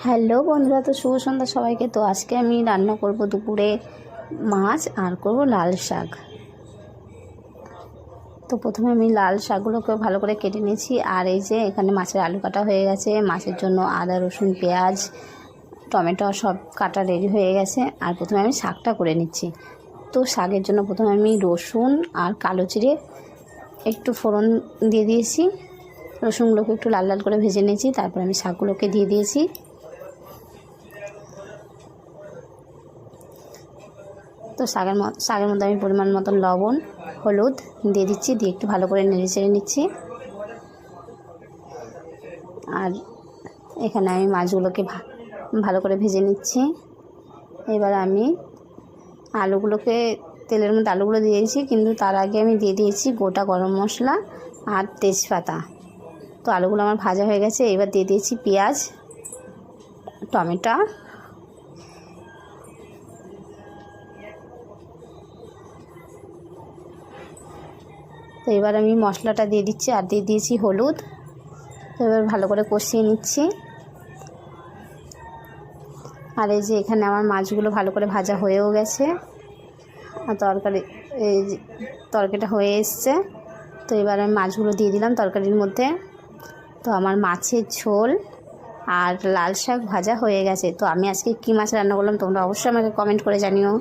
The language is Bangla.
হ্যালো বন্ধুরা, তো শুভ সন্ধ্যা সবাইকে। তো আজকে আমি রান্না করব দুপুরে মাছ আর করব লাল শাক। তো প্রথমে আমি লাল শাকগুলোকে ভালো করে কেটে নিয়েছি। আর এই যে এখানে মাছের আলু কাটা হয়ে গেছে, মাছের জন্য আদা রসুন পেঁয়াজ টমেটো সব কাটা রেডি হয়ে গেছে। আর প্রথমে আমি শাকটা করে নিচ্ছি। তো শাকের জন্য প্রথমে আমি রসুন আর কালো জিরে একটু ফোড়ন দিয়ে দিয়েছি। রসুনগুলোকে একটু লাল লাল করে ভেজে নিয়েছি, তারপর আমি শাকগুলোকে দিয়ে দিয়েছি। তো শাকের মধ্যে আমি পরিমাণ মতন লবণ হলুদ দিয়ে দিচ্ছি, দিয়ে একটু ভালো করে নেড়ে চেড়ে নিচ্ছি। আর এখানে আমি মাছগুলোকে ভালো করে ভেজে নিচ্ছি। এবার আমি আলুগুলোকে তেলের মধ্যে আলুগুলো দিয়েছি, কিন্তু তার আগে আমি দিয়ে দিয়েছি গোটা গরম মশলা আর তেজপাতা। তো আলুগুলো আমার ভাজা হয়ে গেছে। এবার দিয়ে দিয়েছি পেঁয়াজ টমেটো। তো এবার আমি মশলাটা দিয়ে দিচ্ছি আর দিয়ে দিয়েছি হলুদ। তো এবার ভালো করে কষিয়ে নিচ্ছি। আর এই যে এখানে আমার মাছগুলো ভালো করে ভাজা হয়েও গেছে আর তরকারিটা হয়ে এসছে। তো এবার আমি মাছগুলো দিয়ে দিলাম তরকারির মধ্যে। তো আমার মাছের ঝোল আর লাল শাক ভাজা হয়ে গেছে। তো আমি আজকে কী মাছ রান্না করলাম তোমরা অবশ্যই আমাকে কমেন্ট করে জানিও।